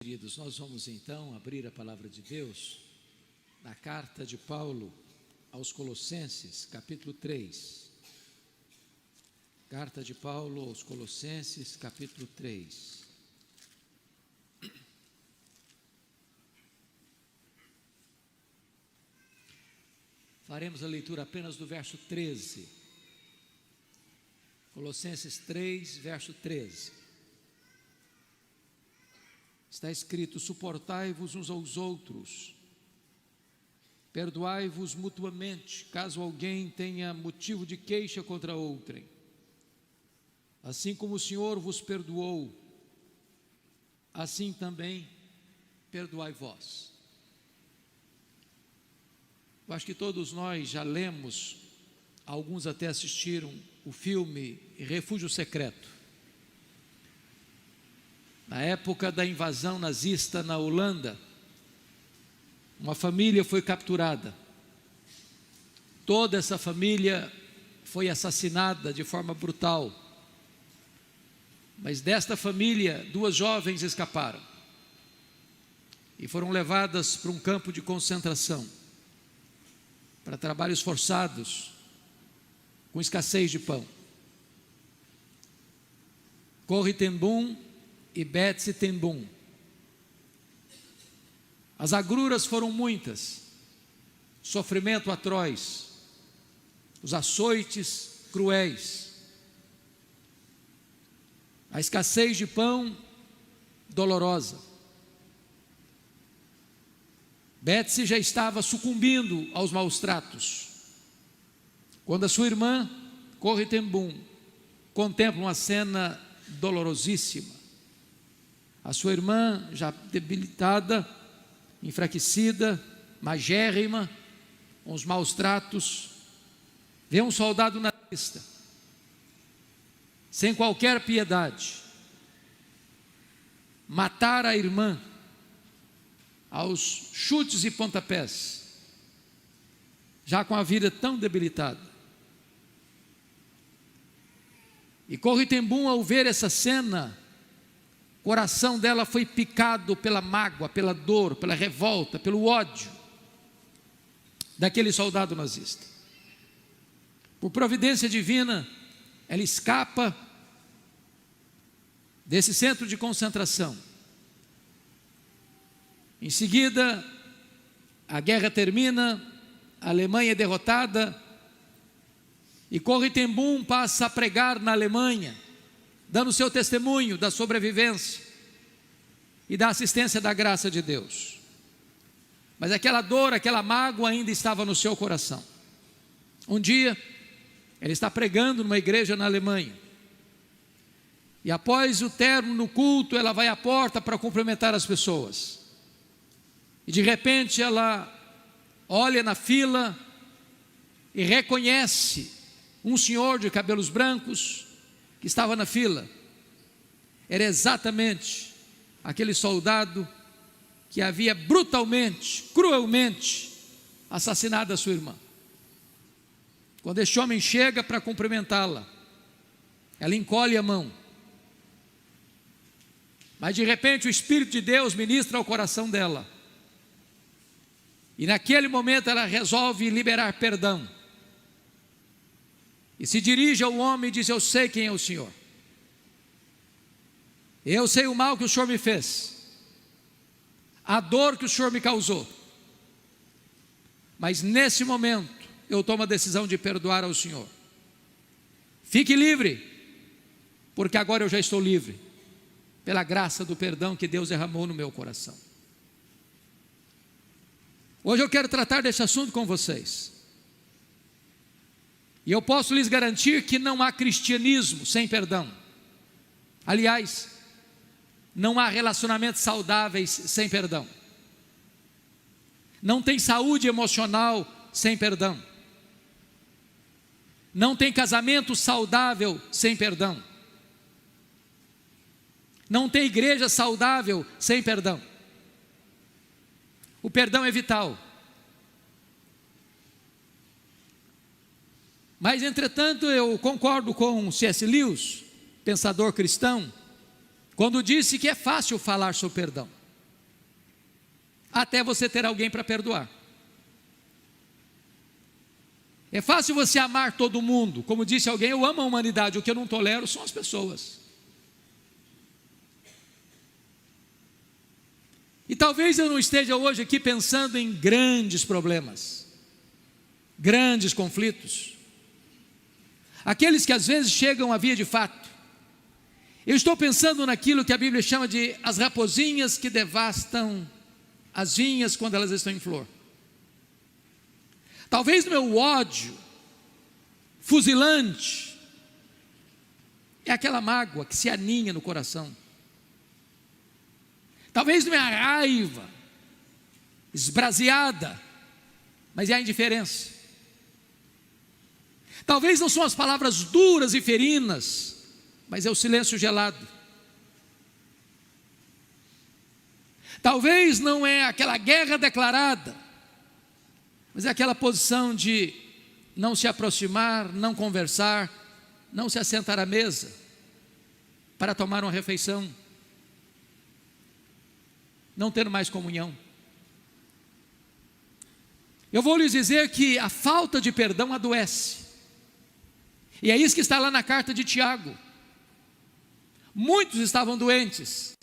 Queridos, nós vamos então abrir a palavra de Deus na carta de Paulo aos Colossenses, capítulo 3. Carta de Paulo aos Colossenses, capítulo 3. Faremos a leitura apenas do verso 13. Colossenses 3, verso 13. Está escrito: suportai-vos uns aos outros, perdoai-vos mutuamente, caso alguém tenha motivo de queixa contra outrem. Assim como o Senhor vos perdoou, assim também perdoai vós. Eu acho que todos nós já lemos, alguns até assistiram o filme Refúgio Secreto. Na época da invasão nazista na Holanda, uma família foi capturada. Toda essa família foi assassinada de forma brutal. Mas desta família, 2 jovens escaparam e foram levadas para um campo de concentração, para trabalhos forçados, com escassez de pão. Corrie ten Boom e Betsy ten Boom. As agruras foram muitas, sofrimento atroz, os açoites cruéis, a escassez de pão dolorosa. Betsy já estava sucumbindo aos maus tratos, quando a sua irmã, Corrie ten Boom, contempla uma cena dolorosíssima. A sua irmã, já debilitada, enfraquecida, magérrima, com os maus tratos, vê um soldado nazista, sem qualquer piedade, matar a irmã aos chutes e pontapés, já com a vida tão debilitada. E Corrie ten Boom, ao ver essa cena, o coração dela foi picado pela mágoa, pela dor, pela revolta, pelo ódio daquele soldado nazista. Por providência divina, ela escapa desse centro de concentração. Em seguida, a guerra termina, a Alemanha é derrotada, e Corrie ten Boom passa a pregar na Alemanha, dando seu testemunho da sobrevivência e da assistência da graça de Deus. Mas aquela dor, aquela mágoa ainda estava no seu coração. Um dia, ela está pregando numa igreja na Alemanha, e após o término do culto, ela vai à porta para cumprimentar as pessoas, e de repente ela olha na fila e reconhece um senhor de cabelos brancos que estava na fila. Era exatamente aquele soldado que havia brutalmente, cruelmente assassinado a sua irmã. Quando este homem chega para cumprimentá-la, ela encolhe a mão, mas de repente o Espírito de Deus ministra ao coração dela, e naquele momento ela resolve liberar perdão, e se dirige ao homem e diz: eu sei quem é o Senhor, eu sei o mal que o Senhor me fez, a dor que o Senhor me causou, mas nesse momento eu tomo a decisão de perdoar ao Senhor. Fique livre, porque agora eu já estou livre, pela graça do perdão que Deus derramou no meu coração. Hoje eu quero tratar desse assunto com vocês, e eu posso lhes garantir que não há cristianismo sem perdão. Aliás, não há relacionamentos saudáveis sem perdão. Não tem saúde emocional sem perdão. Não tem casamento saudável sem perdão. Não tem igreja saudável sem perdão. O perdão é vital. Mas, entretanto, eu concordo com C.S. Lewis, pensador cristão, quando disse que é fácil falar sobre perdão. até você ter alguém para perdoar. É fácil você amar todo mundo. Como disse alguém, eu amo a humanidade, o que eu não tolero são as pessoas. E talvez eu não esteja hoje aqui pensando em grandes problemas, grandes conflitos, aqueles que às vezes chegam à via de fato. Eu estou pensando naquilo que a Bíblia chama de as raposinhas que devastam as vinhas quando elas estão em flor. Talvez no meu ódio fuzilante é aquela mágoa que se aninha no coração. Talvez na minha raiva esbraseada, mas é a indiferença. Talvez não são as palavras duras e ferinas, mas é o silêncio gelado. Talvez não é aquela guerra declarada, mas é aquela posição de não se aproximar, não conversar, não se assentar à mesa para tomar uma refeição, não ter mais comunhão. Eu vou lhes dizer que a falta de perdão adoece, e é isso que está lá na carta de Tiago. Muitos estavam doentes,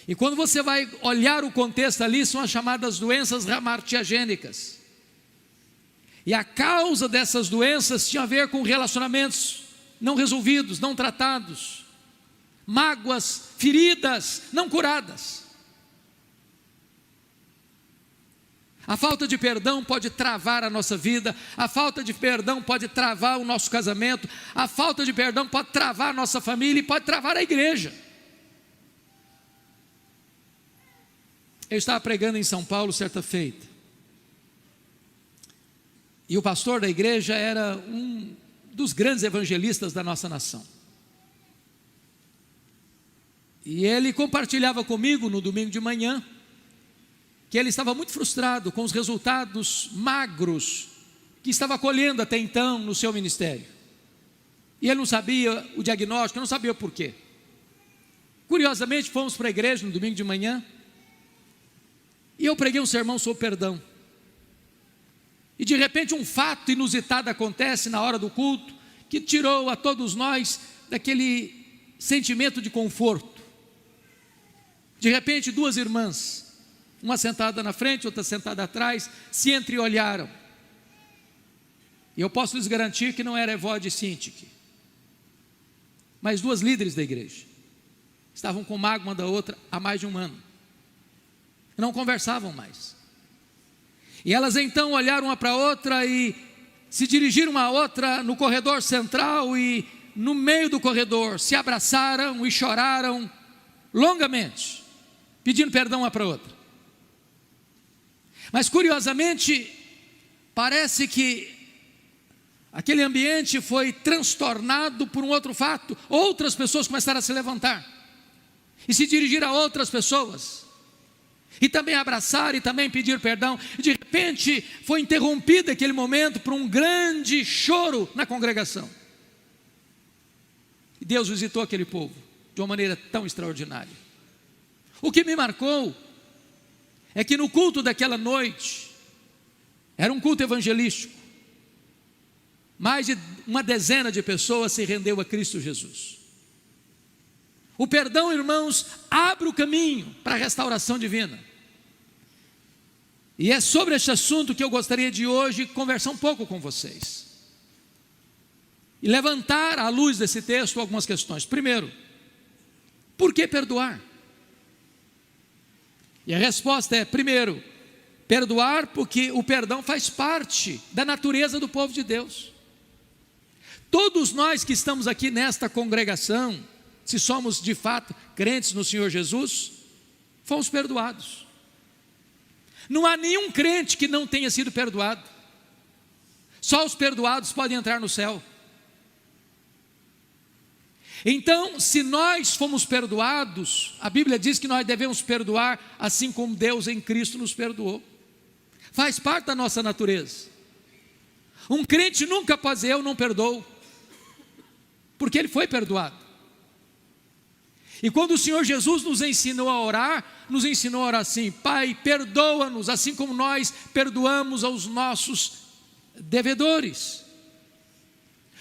e quando você vai olhar o contexto ali, são as chamadas doenças ramartiagênicas. E a causa dessas doenças tinha a ver com relacionamentos não resolvidos, não tratados, mágoas, feridas não curadas. A falta de perdão pode travar a nossa vida, a falta de perdão pode travar o nosso casamento, a falta de perdão pode travar a nossa família e pode travar a igreja. Eu estava pregando em São Paulo certa feita, e o pastor da igreja era um dos grandes evangelistas da nossa nação. E ele compartilhava comigo no domingo de manhã que ele estava muito frustrado com os resultados magros que estava colhendo até então no seu ministério. E ele não sabia o diagnóstico, não sabia o porquê. Curiosamente, fomos para a igreja no domingo de manhã, e eu preguei um sermão sobre perdão. E de repente um fato inusitado acontece na hora do culto, que tirou a todos nós daquele sentimento de conforto. De repente duas irmãs, uma sentada na frente, outra sentada atrás, se entreolharam. E eu posso lhes garantir que não era Evode e Sintique, mas duas líderes da igreja. Estavam com mágoa uma da outra há mais de um ano. Não conversavam mais. E elas então olharam uma para a outra e se dirigiram uma a outra no corredor central, e no meio do corredor se abraçaram e choraram longamente, pedindo perdão uma para a outra. Mas curiosamente, parece que aquele ambiente foi transtornado por um outro fato. Outras pessoas começaram a se levantar e se dirigir a outras pessoas, e também abraçar e também pedir perdão. E de repente foi interrompido aquele momento por um grande choro na congregação. E Deus visitou aquele povo de uma maneira tão extraordinária. O que me marcou é que no culto daquela noite, era um culto evangelístico, mais de uma dezena de pessoas se rendeu a Cristo Jesus. O perdão, irmãos, abre o caminho para a restauração divina. E é sobre este assunto que eu gostaria de hoje conversar um pouco com vocês, e levantar à luz desse texto algumas questões. Primeiro, por que perdoar? E a resposta é, primeiro, perdoar porque o perdão faz parte da natureza do povo de Deus. Todos nós que estamos aqui nesta congregação, se somos de fato crentes no Senhor Jesus, fomos perdoados. Não há nenhum crente que não tenha sido perdoado. Só os perdoados podem entrar no céu. Então, se nós fomos perdoados, a Bíblia diz que nós devemos perdoar assim como Deus em Cristo nos perdoou. Faz parte da nossa natureza. Um crente nunca pode dizer eu não perdoo, porque ele foi perdoado. E quando o Senhor Jesus nos ensinou a orar assim: Pai, perdoa-nos, assim como nós perdoamos aos nossos devedores.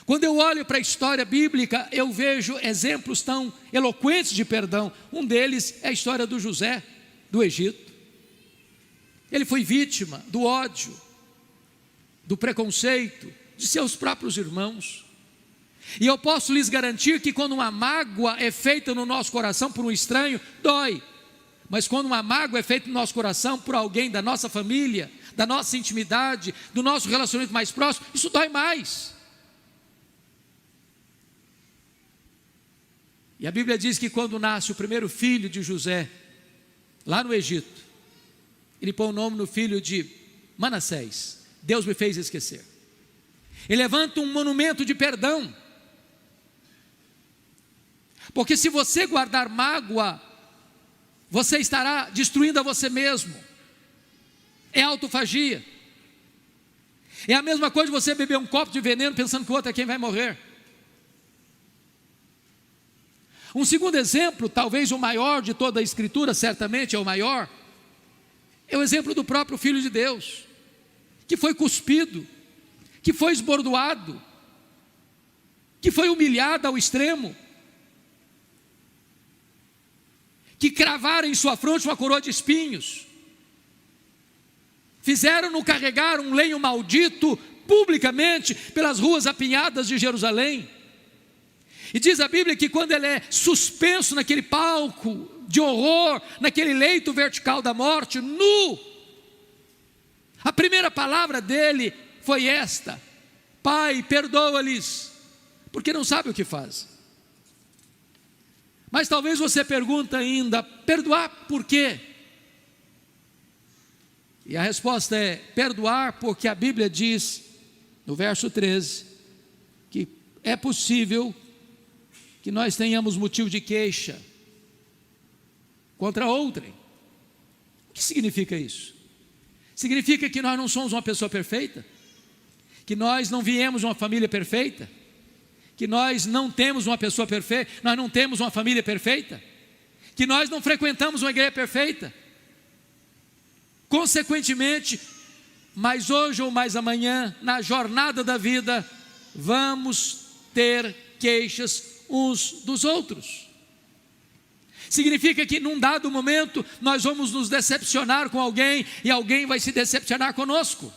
Quando eu olho para a história bíblica, eu vejo exemplos tão eloquentes de perdão. Um deles é a história do José, do Egito. Ele foi vítima do ódio, do preconceito de seus próprios irmãos. E eu posso lhes garantir que quando uma mágoa é feita no nosso coração por um estranho, dói. Mas quando uma mágoa é feita no nosso coração por alguém da nossa família, da nossa intimidade, do nosso relacionamento mais próximo, isso dói mais. E a Bíblia diz que quando nasce o primeiro filho de José, lá no Egito, ele põe o nome no filho de Manassés. Deus me fez esquecer. Ele levanta um monumento de perdão. Porque se você guardar mágoa, você estará destruindo a você mesmo. É autofagia. É a mesma coisa de você beber um copo de veneno pensando que o outro é quem vai morrer. Um segundo exemplo, talvez o maior de toda a Escritura, certamente é o maior, é o exemplo do próprio Filho de Deus, que foi cuspido, que foi esbordoado, que foi humilhado ao extremo, que cravaram em sua fronte uma coroa de espinhos, fizeram-no carregar um lenho maldito publicamente pelas ruas apinhadas de Jerusalém. E diz a Bíblia que quando ele é suspenso naquele palco de horror, naquele leito vertical da morte, nu, a primeira palavra dele foi esta: Pai, perdoa-lhes, porque não sabe o que faz. Mas talvez você pergunte ainda: perdoar por quê? E a resposta é: perdoar porque a Bíblia diz, no verso 13, que é possível que nós tenhamos motivo de queixa contra outrem. O que significa isso? Significa que nós não somos uma pessoa perfeita, que nós não viemos de uma família perfeita, que nós não temos uma pessoa perfeita, nós não temos uma família perfeita, que nós não frequentamos uma igreja perfeita. Consequentemente, mais hoje ou mais amanhã, na jornada da vida, vamos ter queixas uns dos outros. Significa que num dado momento nós vamos nos decepcionar com alguém e alguém vai se decepcionar conosco.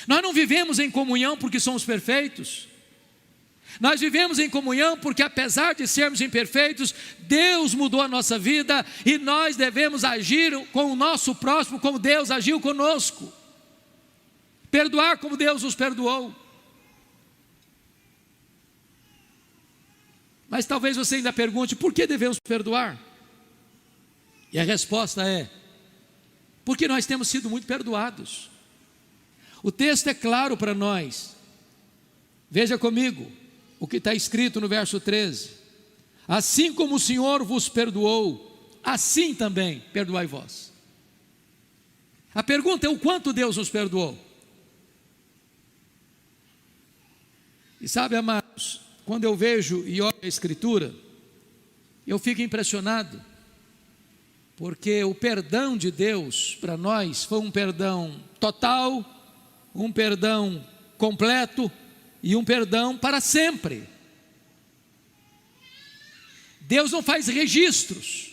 Nós não vivemos em comunhão porque somos perfeitos. Nós vivemos em comunhão porque, apesar de sermos imperfeitos, Deus mudou a nossa vida e nós devemos agir com o nosso próximo como Deus agiu conosco, perdoar como Deus nos perdoou. Mas talvez você ainda pergunte: por que devemos perdoar? E a resposta é: porque nós temos sido muito perdoados. O texto é claro para nós. Veja comigo o que está escrito no verso 13: assim como o Senhor vos perdoou, assim também perdoai vós. A pergunta é: o quanto Deus nos perdoou? E sabe, amados, quando eu vejo e olho a Escritura, eu fico impressionado, porque o perdão de Deus para nós foi um perdão total, um perdão completo e um perdão para sempre. Deus não faz registros,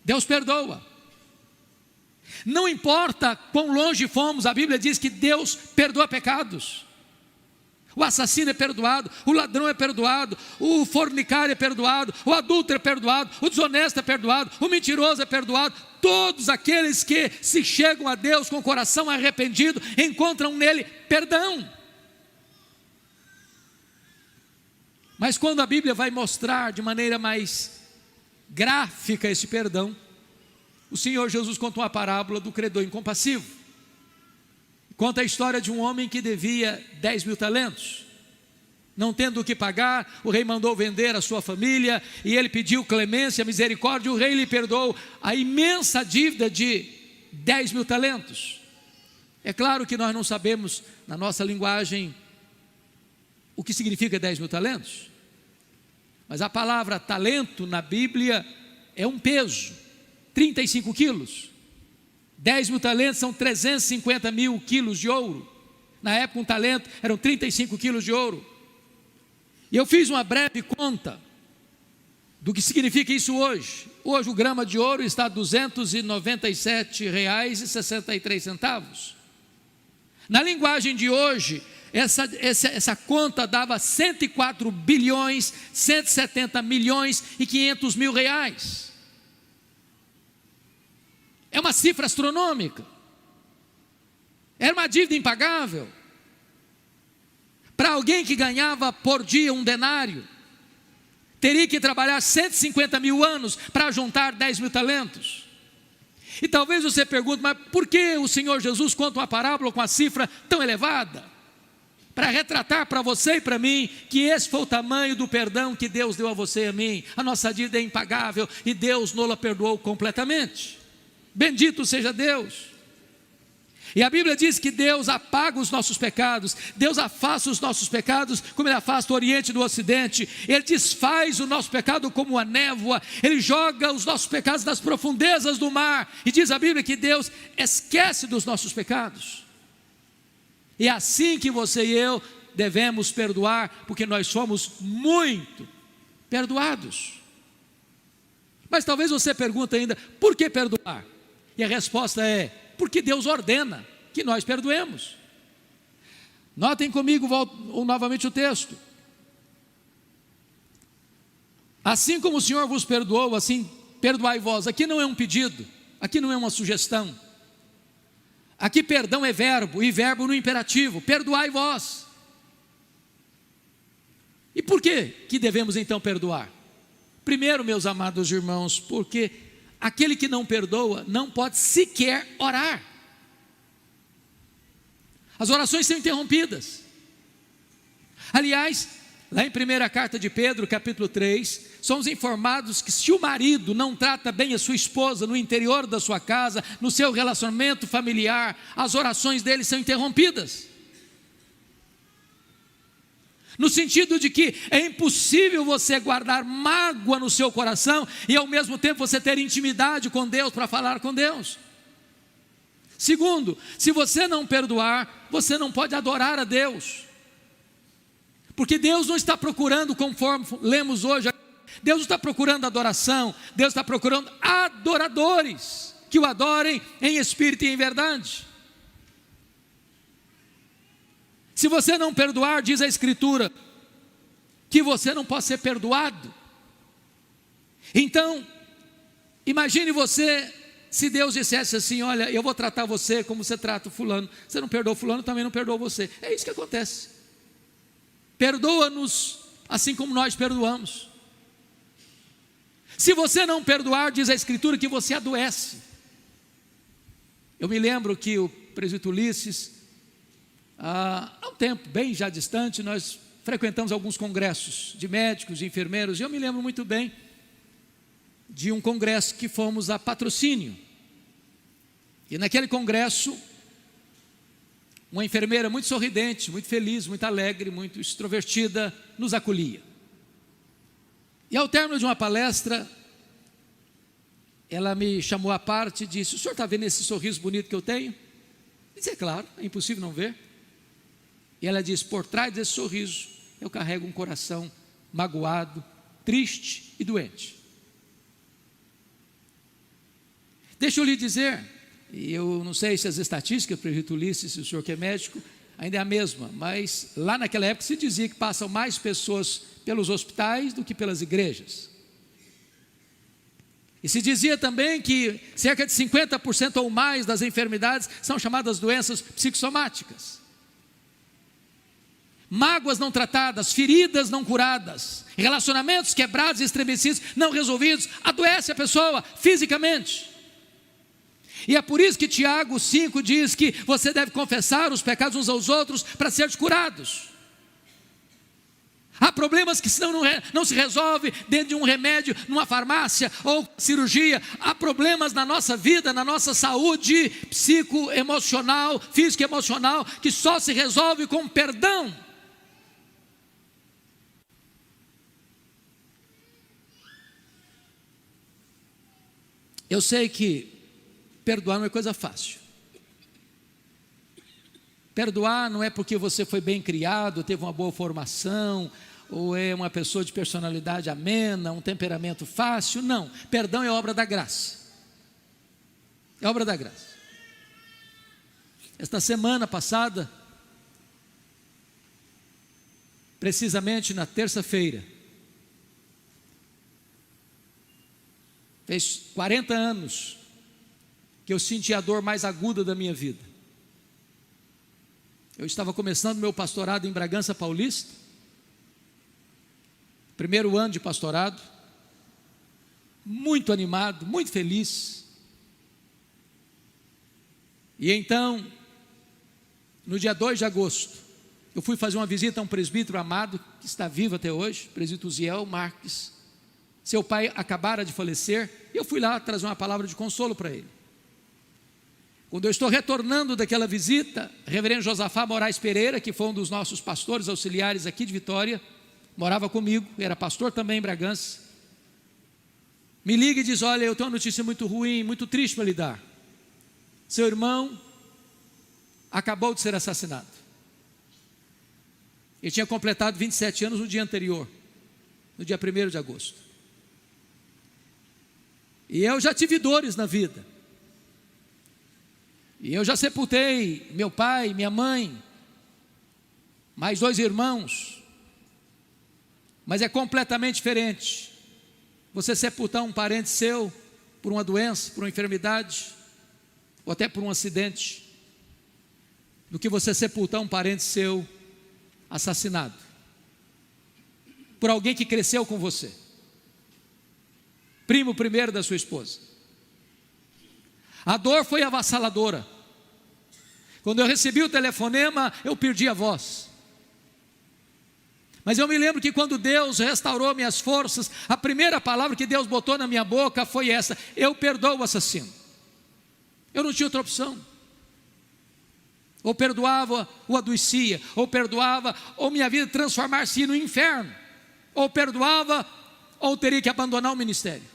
Deus perdoa. Não importa quão longe fomos, a Bíblia diz que Deus perdoa pecados. O assassino é perdoado, o ladrão é perdoado, o fornicário é perdoado, o adúltero é perdoado, o desonesto é perdoado, o mentiroso é perdoado. Todos aqueles que se chegam a Deus com o coração arrependido encontram nele perdão. Mas quando a Bíblia vai mostrar de maneira mais gráfica esse perdão, o Senhor Jesus conta uma parábola do credor incompassivo. Conta a história de um homem que devia 10.000 talentos. Não tendo o que pagar, o rei mandou vender a sua família e ele pediu clemência, misericórdia, e o rei lhe perdoou a imensa dívida de 10.000 talentos. É claro que nós não sabemos, na nossa linguagem, o que significa 10.000 talentos. mas a palavra talento na Bíblia é um peso, 35 quilos. 10 mil talentos são 350 mil quilos de ouro. Na época um talento eram 35 quilos de ouro. E eu fiz uma breve conta do que significa isso hoje. Hoje o grama de ouro está a R$ 297,63. Na linguagem de hoje, essa conta dava 104 bilhões, 170 milhões e 500 mil reais. É uma cifra astronômica. Era uma dívida impagável. Para alguém que ganhava por dia um denário, teria que trabalhar 150 mil anos para juntar 10 mil talentos. E talvez você pergunte, mas por que o Senhor Jesus conta uma parábola com a cifra tão elevada? Para retratar para você e para mim, que esse foi o tamanho do perdão que Deus deu a você e a mim. A nossa dívida é impagável e Deus nos a perdoou completamente. Bendito seja Deus. E a Bíblia diz que Deus apaga os nossos pecados, Deus afasta os nossos pecados como Ele afasta o Oriente do Ocidente. Ele desfaz o nosso pecado como a névoa, Ele joga os nossos pecados nas profundezas do mar. E diz a Bíblia que Deus esquece dos nossos pecados. E é assim que você e eu devemos perdoar, porque nós somos muito perdoados. Mas talvez você pergunte ainda, por que perdoar? E a resposta é, porque Deus ordena que nós perdoemos. Notem comigo novamente o texto. Assim como o Senhor vos perdoou, assim perdoai vós. Aqui não é um pedido, aqui não é uma sugestão. Aqui perdão é verbo, e verbo no imperativo, perdoai vós. E por que devemos então perdoar? Primeiro, meus amados irmãos, porque aquele que não perdoa não pode sequer orar. As orações são interrompidas. Aliás, lá em 1ª carta de Pedro, capítulo 3, somos informados que se o marido não trata bem a sua esposa no interior da sua casa, no seu relacionamento familiar, as orações dele são interrompidas. No sentido de que é impossível você guardar mágoa no seu coração e ao mesmo tempo você ter intimidade com Deus para falar com Deus. Segundo, se você não perdoar, você não pode adorar a Deus. Porque Deus não está procurando, conforme lemos hoje, Deus não está procurando adoração, Deus está procurando adoradores que o adorem em espírito e em verdade. Se você não perdoar, diz a Escritura, que você não pode ser perdoado. Então, imagine você, se Deus dissesse assim, olha, eu vou tratar você como você trata o fulano. Você não perdoa o fulano, também não perdoa você. É isso que acontece. Perdoa-nos assim como nós perdoamos. Se você não perdoar, diz a Escritura, que você adoece. Eu me lembro que o presbítero Ulisses, há um tempo bem já distante, nós frequentamos alguns congressos de médicos, de enfermeiros, e eu me lembro muito bem de um congresso que fomos a Patrocínio. E naquele congresso, uma enfermeira muito sorridente, muito feliz, muito alegre, muito extrovertida, nos acolhia. E ao término de uma palestra, ela me chamou à parte e disse, o senhor está vendo esse sorriso bonito que eu tenho? Eu disse, é claro, é impossível não ver. E ela disse, por trás desse sorriso, eu carrego um coração magoado, triste e doente. Deixa eu lhe dizer, e eu não sei se as estatísticas, presbítero Ulisses, se o senhor que é médico, ainda é a mesma, mas lá naquela época se dizia que passam mais pessoas pelos hospitais do que pelas igrejas. E se dizia também que cerca de 50% ou mais das enfermidades são chamadas doenças psicossomáticas. Mágoas não tratadas, feridas não curadas, relacionamentos quebrados e estremecidos, não resolvidos, adoece a pessoa fisicamente. E é por isso que Tiago 5 diz que você deve confessar os pecados uns aos outros para serem curados. Há problemas que não se resolve dentro de um remédio, numa farmácia ou cirurgia. Há problemas na nossa vida, na nossa saúde psicoemocional, físico-emocional, que só se resolve com perdão. Eu sei que perdoar não é coisa fácil. Perdoar não é porque você foi bem criado, teve uma boa formação, ou é uma pessoa de personalidade amena, um temperamento fácil. Não, perdão é obra da graça. É obra da graça. Esta semana passada, precisamente na terça-feira, fez 40 anos que eu senti a dor mais aguda da minha vida. Eu estava começando meu pastorado em Bragança Paulista, primeiro ano de pastorado, muito animado, muito feliz. E então, no dia 2 de agosto, eu fui fazer uma visita a um presbítero amado, que está vivo até hoje, presbítero Ziel Marques. Seu pai acabara de falecer, e eu fui lá trazer uma palavra de consolo para ele. Quando eu estou retornando daquela visita, reverendo Josafá Moraes Pereira, que foi um dos nossos pastores auxiliares aqui de Vitória, morava comigo, era pastor também em Bragança, me liga e diz: olha, eu tenho uma notícia muito ruim, muito triste para lhe dar. Seu irmão acabou de ser assassinado. Ele tinha completado 27 anos no dia anterior, no dia 1º de agosto. E eu já tive dores na vida. E eu já sepultei meu pai, minha mãe, mais 2 irmãos. Mas é completamente diferente você sepultar um parente seu por uma doença, por uma enfermidade, ou até por um acidente, do que você sepultar um parente seu assassinado por alguém que cresceu com você, primo primeiro da sua esposa. A dor foi avassaladora. Quando eu recebi o telefonema, eu perdi a voz. Mas eu me lembro que quando Deus restaurou minhas forças, a primeira palavra que Deus botou na minha boca foi essa: eu perdoo o assassino. Eu não tinha outra opção. Ou perdoava, ou adoecia, ou perdoava, ou minha vida transformar-se no inferno. Ou perdoava, ou teria que abandonar o ministério.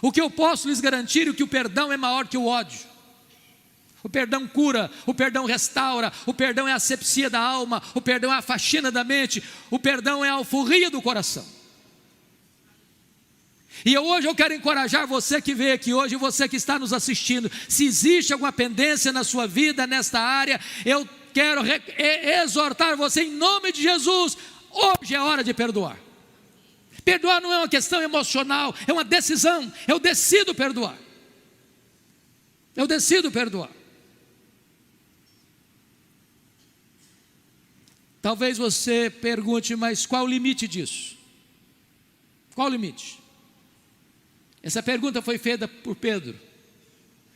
O que eu posso lhes garantir é que o perdão é maior que o ódio. O perdão cura, o perdão restaura, o perdão é a asepsia da alma, o perdão é a faxina da mente, o perdão é a alforria do coração. E hoje eu quero encorajar você que veio aqui hoje, você que está nos assistindo. Se existe alguma pendência na sua vida, nesta área, eu quero exortar você em nome de Jesus. Hoje é hora de perdoar. Perdoar não é uma questão emocional, é uma decisão. Eu decido perdoar. Eu decido perdoar. Talvez você pergunte: mas qual o limite disso? Qual o limite? Essa pergunta foi feita por Pedro.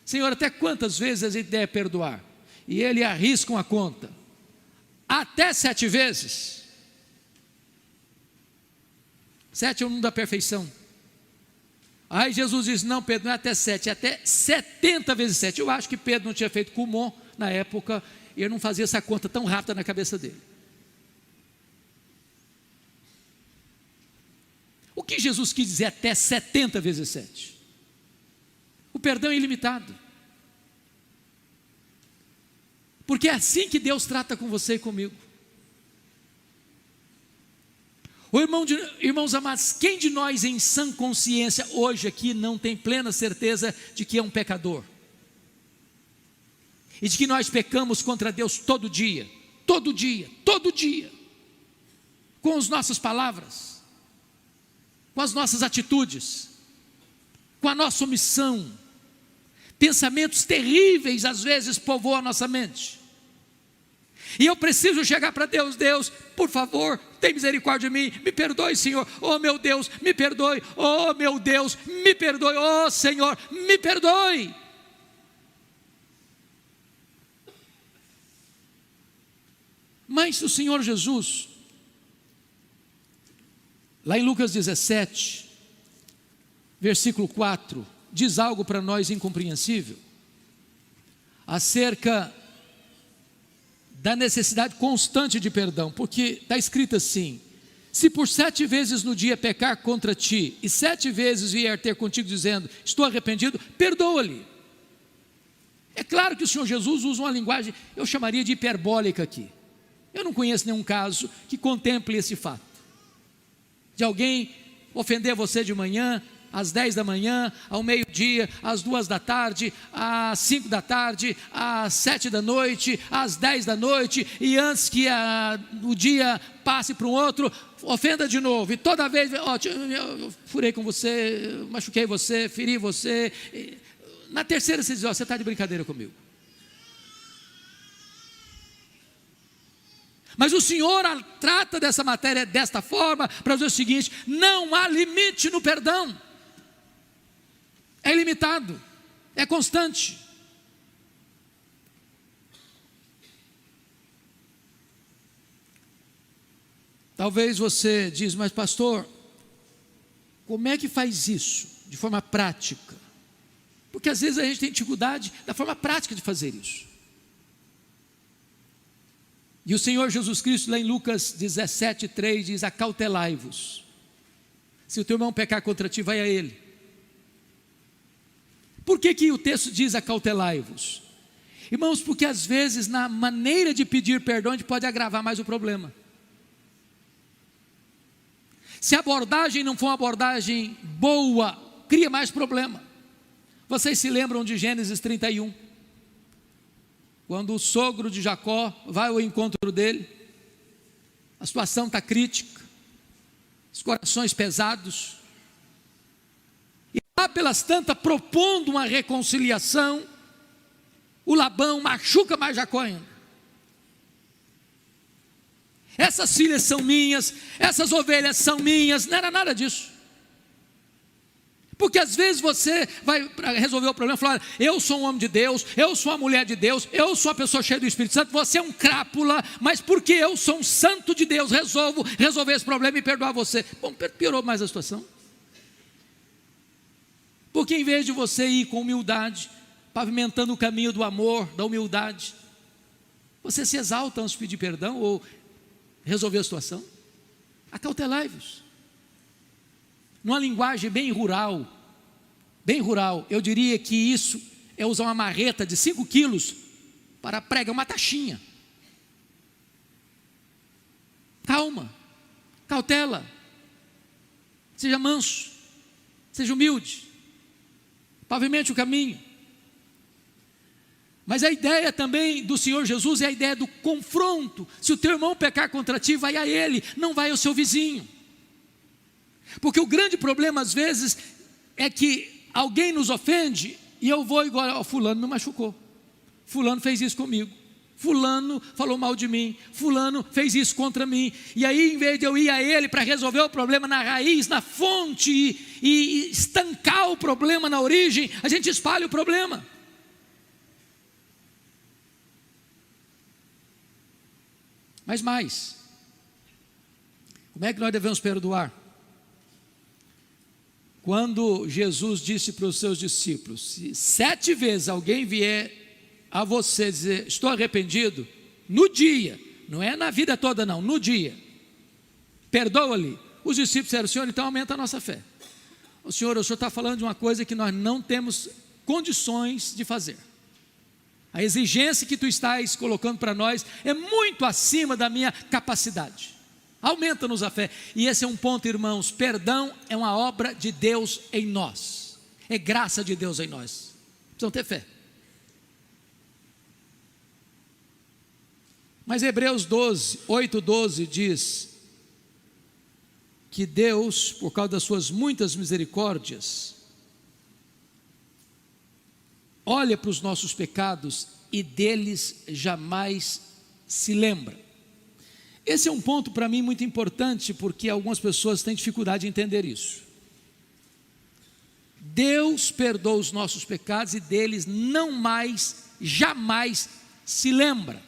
Senhor, até quantas vezes a gente deve perdoar? E ele arrisca uma conta: até 7 vezes. 7 é o número da perfeição. Aí Jesus diz: não, Pedro, não é até 7, é até 70 vezes 7. Eu acho que Pedro não tinha feito Kumon na época, e ele não fazia essa conta tão rápida na cabeça dele. O que Jesus quis dizer até 70 vezes 7? O perdão é ilimitado. Porque é assim que Deus trata com você e comigo. Irmãos amados, quem de nós em sã consciência hoje aqui não tem plena certeza de que é um pecador? E de que nós pecamos contra Deus todo dia, todo dia, todo dia, com as nossas palavras, com as nossas atitudes, com a nossa omissão. Pensamentos terríveis às vezes povoam a nossa mente. E eu preciso chegar para Deus: Deus, por favor, tem misericórdia de mim, me perdoe, Senhor. Oh meu Deus, me perdoe. Oh meu Deus, me perdoe. Oh Senhor, me perdoe. Mas o Senhor Jesus, lá em Lucas 17, versículo 4, diz algo para nós incompreensível, acerca da necessidade constante de perdão, porque está escrito assim: Se por 7 vezes no dia pecar contra ti, e 7 vezes vier ter contigo dizendo, estou arrependido, perdoa-lhe. É claro que o Senhor Jesus usa uma linguagem, eu chamaria de hiperbólica aqui. Eu não conheço nenhum caso que contemple esse fato, de alguém ofender você de manhã, às 10 da manhã, ao meio-dia, às 2 da tarde, às 5 da tarde, às 7 da noite, às 10 da noite, e antes que o dia passe para um outro, ofenda de novo, e toda vez, eu furei com você, machuquei você, feri você, na terceira você diz, você está de brincadeira comigo. Mas o Senhor trata dessa matéria desta forma, para dizer o seguinte, não há limite no perdão, é ilimitado, é constante. Talvez você diz, mas pastor, como é que faz isso, de forma prática? Porque às vezes a gente tem dificuldade da forma prática de fazer isso. E o Senhor Jesus Cristo, lá em Lucas 17:3, diz, acautelai-vos. Se o teu irmão pecar contra ti, vai a ele. Por que o texto diz acautelai-vos? Irmãos, porque às vezes na maneira de pedir perdão, a gente pode agravar mais o problema. Se a abordagem não for uma abordagem boa, cria mais problema. Vocês se lembram de Gênesis 31? Quando o sogro de Jacó vai ao encontro dele, a situação está crítica, os corações pesados, e lá pelas tantas, propondo uma reconciliação, o Labão machuca mais Jacó ainda. Essas filhas são minhas, essas ovelhas são minhas, não era nada disso. Porque às vezes você vai resolver o problema e falar, eu sou um homem de Deus, eu sou uma mulher de Deus, eu sou uma pessoa cheia do Espírito Santo, você é um crápula, mas porque eu sou um santo de Deus, resolvo resolver esse problema e perdoar você. Bom, piorou mais a situação. Porque em vez de você ir com humildade, pavimentando o caminho do amor, da humildade, você se exalta antes de pedir perdão ou resolver a situação. Acautelai-vos. Numa linguagem bem rural, eu diria que isso é usar uma marreta de 5 quilos para pregar uma taxinha. Calma, cautela, seja manso, seja humilde, pavimente o caminho. Mas a ideia também do Senhor Jesus é a ideia do confronto. Se o teu irmão pecar contra ti, vai a ele, não vai ao seu vizinho. Porque o grande problema às vezes é que alguém nos ofende e eu vou igual, fulano me machucou, fulano fez isso comigo, fulano falou mal de mim, fulano fez isso contra mim, e aí em vez de eu ir a ele para resolver o problema na raiz, na fonte e estancar o problema na origem, a gente espalha o problema. Mas mais, como é que nós devemos perdoar? Quando Jesus disse para os seus discípulos, se 7 vezes alguém vier a você dizer, estou arrependido, no dia, não é na vida toda não, no dia, perdoa-lhe. Os discípulos disseram, Senhor, então aumenta a nossa fé. O Senhor está falando de uma coisa que nós não temos condições de fazer. A exigência que tu estás colocando para nós é muito acima da minha capacidade. Aumenta-nos a fé. E esse é um ponto, irmãos, perdão é uma obra de Deus em nós, é graça de Deus em nós, precisam ter fé. Mas Hebreus 8:12 diz que Deus, por causa das suas muitas misericórdias, olha para os nossos pecados e deles jamais se lembra. Esse é um ponto para mim muito importante, porque algumas pessoas têm dificuldade de entender isso. Deus perdoa os nossos pecados e deles não mais, jamais se lembra.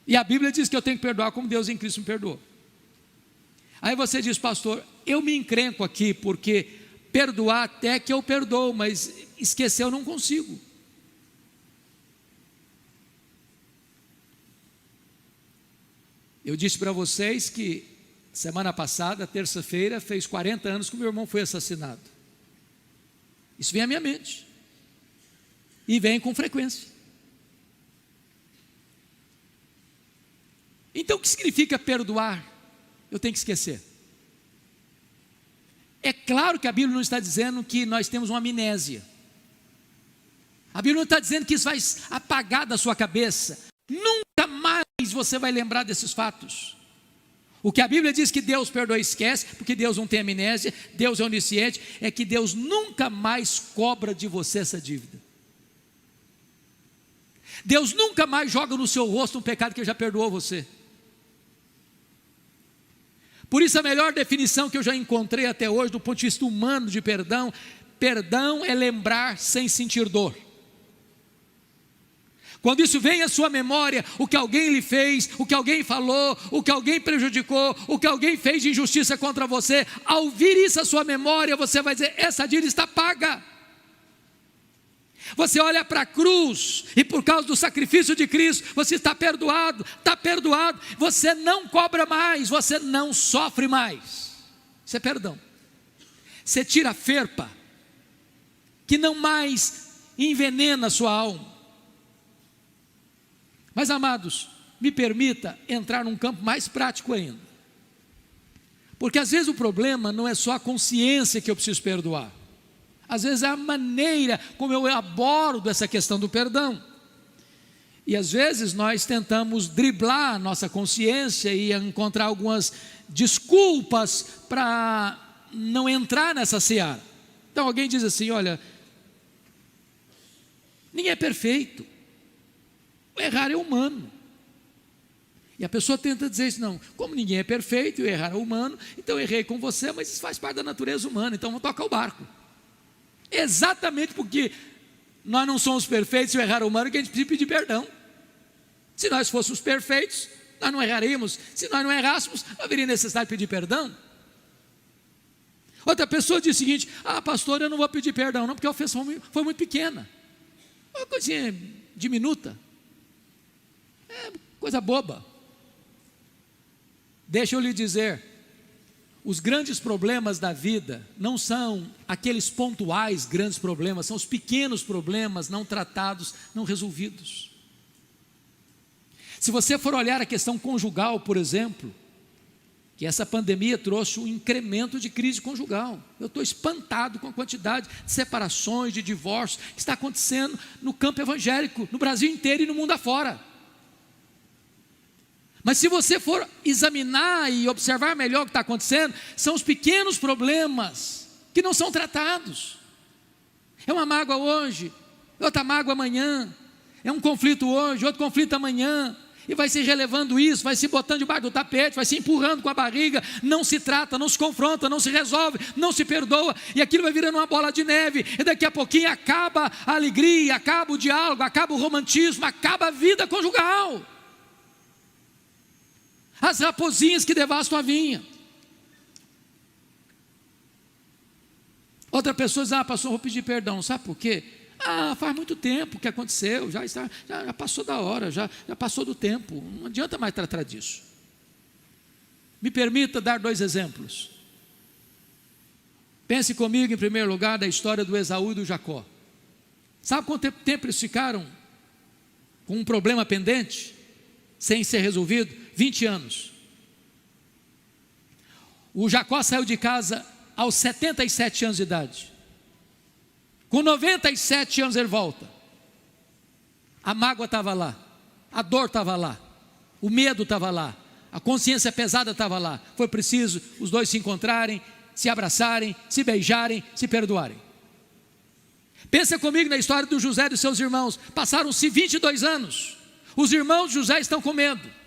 E a Bíblia diz que eu tenho que perdoar como Deus em Cristo me perdoou. Aí você diz, pastor, eu me encrenco aqui, porque perdoar até que eu perdoo, mas esquecer eu não consigo. Eu disse para vocês que Semana passada, terça-feira, fez 40 anos que o meu irmão foi assassinado. Isso vem à minha mente. E vem com frequência. Então, o que significa perdoar? Eu tenho que esquecer. É claro que a Bíblia não está dizendo que nós temos uma amnésia. A Bíblia não está dizendo que isso vai apagar da sua cabeça. Nunca mais você vai lembrar desses fatos. O que a Bíblia diz que Deus perdoa e esquece, porque Deus não tem amnésia, Deus é onisciente, é que Deus nunca mais cobra de você essa dívida. Deus nunca mais joga no seu rosto um pecado que Ele já perdoou você. Por isso a melhor definição que eu já encontrei até hoje, do ponto de vista humano de perdão, perdão é lembrar sem sentir dor. Quando isso vem à sua memória, o que alguém lhe fez, o que alguém falou, o que alguém prejudicou, o que alguém fez de injustiça contra você, ao vir isso à sua memória, você vai dizer, essa dívida está paga. Você olha para a cruz, e por causa do sacrifício de Cristo, você está perdoado, você não cobra mais, você não sofre mais. Isso é perdão. Você tira a ferpa, que não mais envenena a sua alma. Mas amados, me permita entrar num campo mais prático ainda. Porque às vezes o problema não é só a consciência que eu preciso perdoar. Às vezes é a maneira como eu abordo essa questão do perdão. E às vezes nós tentamos driblar a nossa consciência e encontrar algumas desculpas para não entrar nessa seara. Então alguém diz assim, olha, ninguém é perfeito. O errar é humano. E a pessoa tenta dizer isso, não, como ninguém é perfeito e o errar é humano, então eu errei com você, mas isso faz parte da natureza humana, então vamos tocar o barco. Exatamente porque nós não somos perfeitos e o errar é humano que a gente precisa pedir perdão. Se nós fôssemos perfeitos, nós não erraríamos. Se nós não errássemos, não haveria necessidade de pedir perdão. Outra pessoa diz o seguinte, pastor, eu não vou pedir perdão não, porque a ofensa foi muito pequena. Uma coisinha diminuta. É coisa boba. Deixa eu lhe dizer, os grandes problemas da vida não são aqueles pontuais grandes problemas, são os pequenos problemas não tratados, não resolvidos. Se você for olhar a questão conjugal, por exemplo, que essa pandemia trouxe um incremento de crise conjugal. Eu estou espantado com a quantidade de separações, de divórcios que está acontecendo no campo evangélico, no Brasil inteiro e no mundo afora. Mas se você for examinar e observar melhor o que está acontecendo, são os pequenos problemas que não são tratados. É uma mágoa hoje, outra mágoa amanhã, é um conflito hoje, outro conflito amanhã, e vai se relevando isso, vai se botando debaixo do tapete, vai se empurrando com a barriga, não se trata, não se confronta, não se resolve, não se perdoa, e aquilo vai virando uma bola de neve, e daqui a pouquinho acaba a alegria, acaba o diálogo, acaba o romantismo, acaba a vida conjugal. As raposinhas que devastam a vinha. Outra pessoa diz, pastor, vou pedir perdão, sabe por quê? Faz muito tempo que aconteceu, já passou da hora, já passou do tempo, não adianta mais tratar disso. Me permita dar 2 exemplos. Pense comigo em primeiro lugar da história do Esaú e do Jacó. Sabe quanto tempo eles ficaram com um problema pendente, sem ser resolvido? 20 anos. O Jacó saiu de casa aos 77 anos de idade. Com 97 anos ele volta. A mágoa estava lá, a dor estava lá, o medo estava lá, a consciência pesada estava lá. Foi preciso os dois se encontrarem, se abraçarem, se beijarem, se perdoarem. Pensa comigo na história do José e dos seus irmãos. Passaram-se 22 anos. Os irmãos de José estão com medo.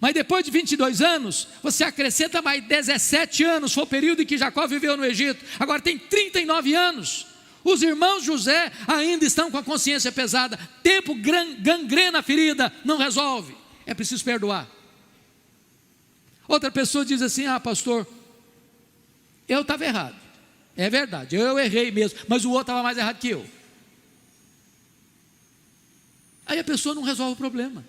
Mas depois de 22 anos, você acrescenta mais 17 anos, foi o período em que Jacó viveu no Egito. Agora tem 39 anos. Os irmãos de José ainda estão com a consciência pesada. Tempo gangrena a ferida, não resolve. É preciso perdoar. Outra pessoa diz assim, pastor, eu estava errado. É verdade, eu errei mesmo, mas o outro estava mais errado que eu. Aí a pessoa não resolve o problema.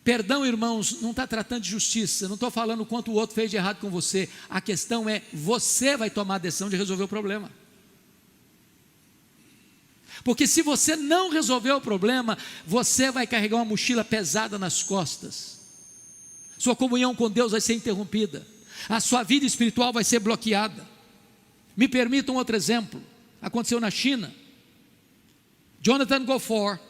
Perdão, irmãos, não está tratando de justiça, não estou falando quanto o outro fez de errado com você. A questão é, você vai tomar a decisão de resolver o problema. Porque se você não resolver o problema, você vai carregar uma mochila pesada nas costas. Sua comunhão com Deus vai ser interrompida. A sua vida espiritual vai ser bloqueada. Me permita um outro exemplo. Aconteceu na China. Jonathan Goforth,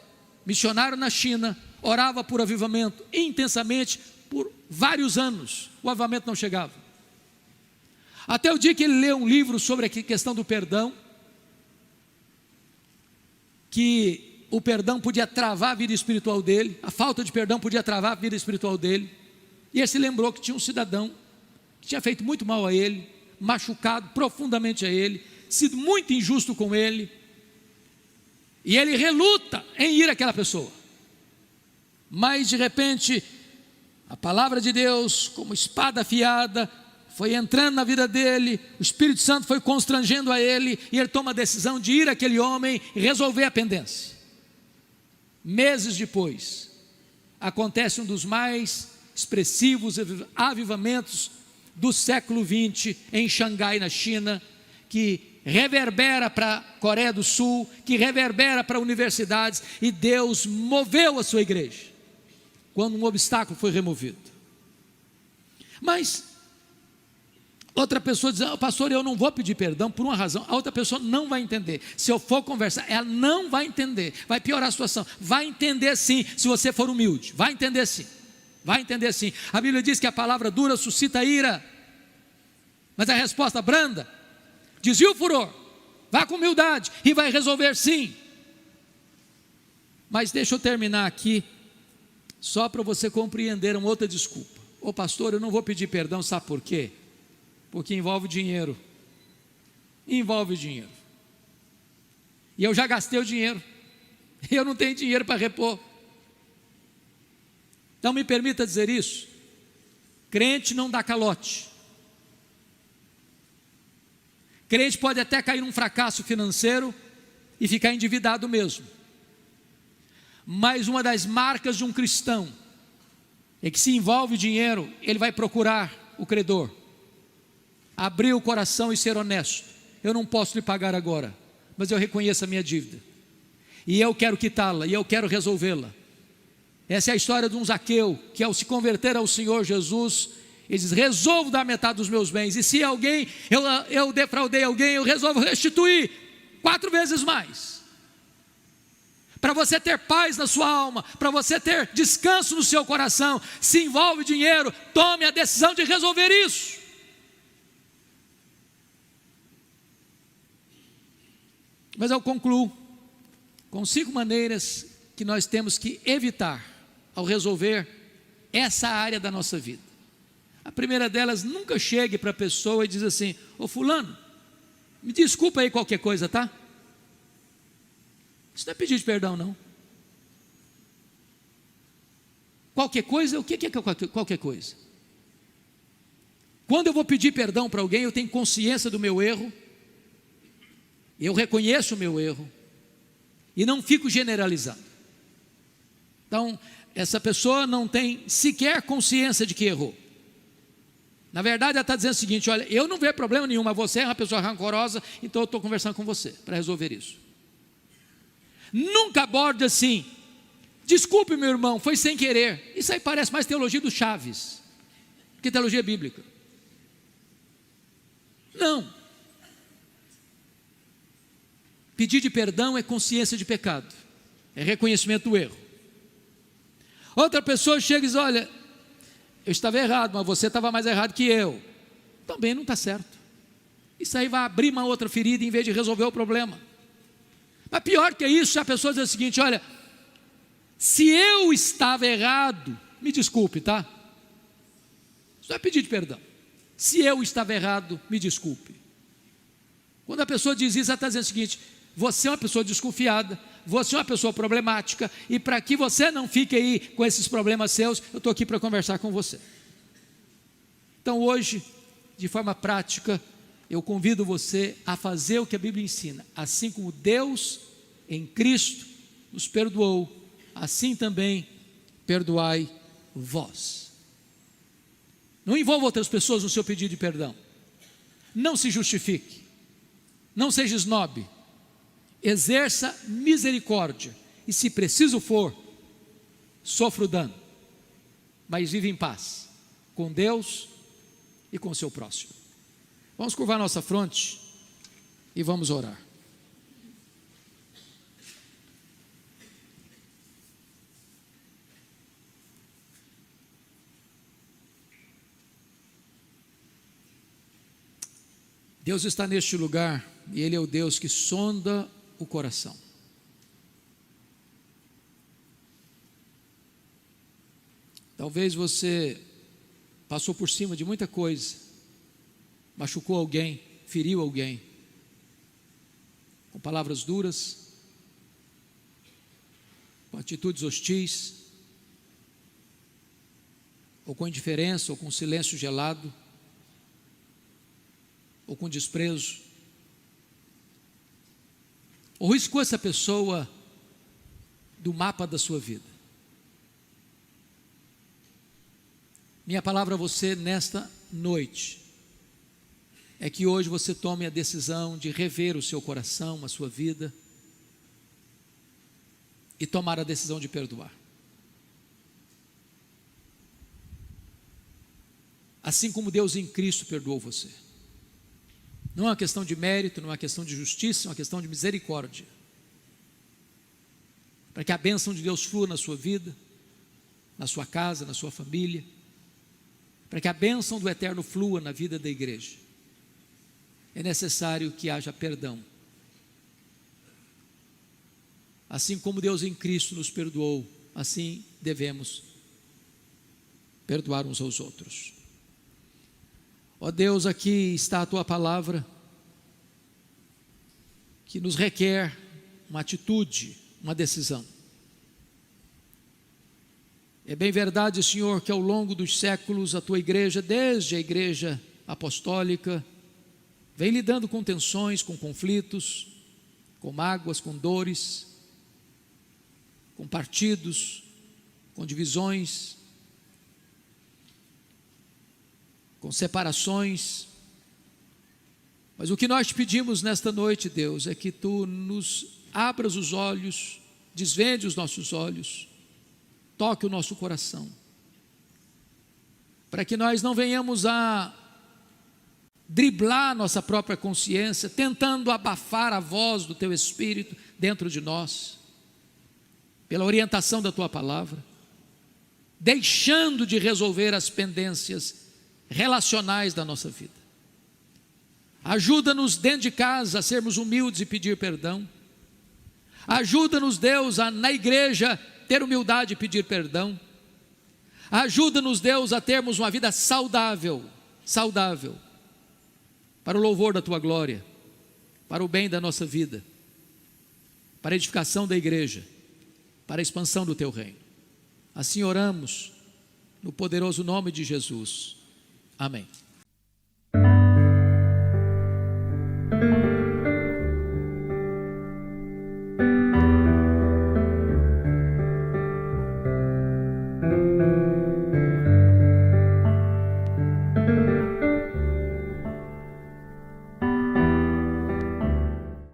missionário na China, orava por avivamento intensamente por vários anos. O avivamento não chegava. Até o dia que ele leu um livro sobre a questão do perdão, que o perdão podia travar a vida espiritual dele, a falta de perdão podia travar a vida espiritual dele, e ele se lembrou que tinha um cidadão que tinha feito muito mal a ele, machucado profundamente a ele, sido muito injusto com ele, e ele reluta em ir àquela pessoa, mas de repente, a palavra de Deus, como espada afiada, foi entrando na vida dele, o Espírito Santo foi constrangendo a ele, e ele toma a decisão de ir àquele homem e resolver a pendência. Meses depois, acontece um dos mais expressivos avivamentos do século XX em Xangai, na China, que reverbera para a Coreia do Sul, que reverbera para universidades, e Deus moveu a sua igreja, quando um obstáculo foi removido. Mas outra pessoa diz, pastor, eu não vou pedir perdão por uma razão. A outra pessoa não vai entender. Se eu for conversar, ela não vai entender, vai piorar a situação. Vai entender sim, se você for humilde, vai entender sim, vai entender sim. A Bíblia diz que a palavra dura suscita ira, mas a resposta branda desvia o furor. Vá com humildade e vai resolver sim. Mas deixa eu terminar aqui, só para você compreender uma outra desculpa. Ô pastor, eu não vou pedir perdão, sabe por quê? Porque envolve dinheiro. Envolve dinheiro. E eu já gastei o dinheiro. Eu não tenho dinheiro para repor. Então me permita dizer isso. Crente não dá calote. Crente pode até cair num fracasso financeiro e ficar endividado mesmo. Mas uma das marcas de um cristão é que, se envolve dinheiro, ele vai procurar o credor, abrir o coração e ser honesto. Eu não posso lhe pagar agora, mas eu reconheço a minha dívida, e eu quero quitá-la, e eu quero resolvê-la. Essa é a história de um Zaqueu, que ao se converter ao Senhor Jesus, ele diz, resolvo dar metade dos meus bens, e se alguém, eu defraudei alguém, eu resolvo restituir 4 vezes mais. Para você ter paz na sua alma, para você ter descanso no seu coração, se envolve dinheiro, tome a decisão de resolver isso. Mas eu concluo com 5 maneiras que nós temos que evitar ao resolver essa área da nossa vida. A primeira delas, nunca chegue para a pessoa e diz assim, ô fulano, me desculpa aí qualquer coisa, tá? Isso não é pedir de perdão, não. Qualquer coisa, o que é qualquer coisa? Quando eu vou pedir perdão para alguém, eu tenho consciência do meu erro, eu reconheço o meu erro, e não fico generalizando. Então, essa pessoa não tem sequer consciência de que errou. Na verdade, ela está dizendo o seguinte, olha, eu não vejo problema nenhum, mas você é uma pessoa rancorosa, então eu estou conversando com você, para resolver isso. Nunca aborde assim, desculpe meu irmão, foi sem querer. Isso aí parece mais teologia do Chaves, que teologia bíblica. Não. Pedir de perdão é consciência de pecado, é reconhecimento do erro. Outra pessoa chega e diz, olha, eu estava errado, mas você estava mais errado que eu. Também não está certo. Isso aí vai abrir uma outra ferida em vez de resolver o problema. Mas pior que isso, a pessoa diz o seguinte, olha, se eu estava errado, me desculpe, tá? Isso é pedir de perdão. Se eu estava errado, me desculpe. Quando a pessoa diz isso, ela está dizendo o seguinte, você é uma pessoa desconfiada, você é uma pessoa problemática, e para que você não fique aí com esses problemas seus, eu estou aqui para conversar com você. Então hoje, de forma prática, eu convido você a fazer o que a Bíblia ensina. Assim como Deus em Cristo nos perdoou, assim também perdoai vós. Não envolva outras pessoas no seu pedido de perdão. Não se justifique. Não seja esnobe. Exerça misericórdia. E se preciso for, sofra o dano. Mas vive em paz com Deus e com o seu próximo. Vamos curvar nossa fronte e vamos orar. Deus está neste lugar e Ele é o Deus que sonda o coração. Talvez você passou por cima de muita coisa, machucou alguém, feriu alguém, com palavras duras, com atitudes hostis, ou com indiferença, ou com silêncio gelado, ou com desprezo, ou riscou essa pessoa do mapa da sua vida. Minha palavra a você nesta noite é que hoje você tome a decisão de rever o seu coração, a sua vida, e tomar a decisão de perdoar. Assim como Deus em Cristo perdoou você. Não é uma questão de mérito, não é uma questão de justiça, é uma questão de misericórdia. Para que a bênção de Deus flua na sua vida, na sua casa, na sua família. Para que a bênção do Eterno flua na vida da igreja. É necessário que haja perdão. Assim como Deus em Cristo nos perdoou, assim devemos perdoar uns aos outros. Ó Deus, aqui está a Tua palavra, que nos requer uma atitude, uma decisão. É bem verdade, Senhor, que ao longo dos séculos a Tua igreja, desde a igreja apostólica, vem lidando com tensões, com conflitos, com mágoas, com dores, com partidos, com divisões, com separações. Mas o que nós te pedimos nesta noite, Deus, é que Tu nos abras os olhos, desvende os nossos olhos, toque o nosso coração, para que nós não venhamos a driblar nossa própria consciência, tentando abafar a voz do Teu Espírito dentro de nós, pela orientação da Tua palavra, deixando de resolver as pendências relacionais da nossa vida. Ajuda-nos dentro de casa a sermos humildes e pedir perdão. Ajuda-nos, Deus, na igreja ter humildade e pedir perdão. Ajuda-nos, Deus, a termos uma vida saudável, para o louvor da Tua glória, para o bem da nossa vida, para a edificação da igreja, para a expansão do Teu reino. Assim oramos, no poderoso nome de Jesus. Amém.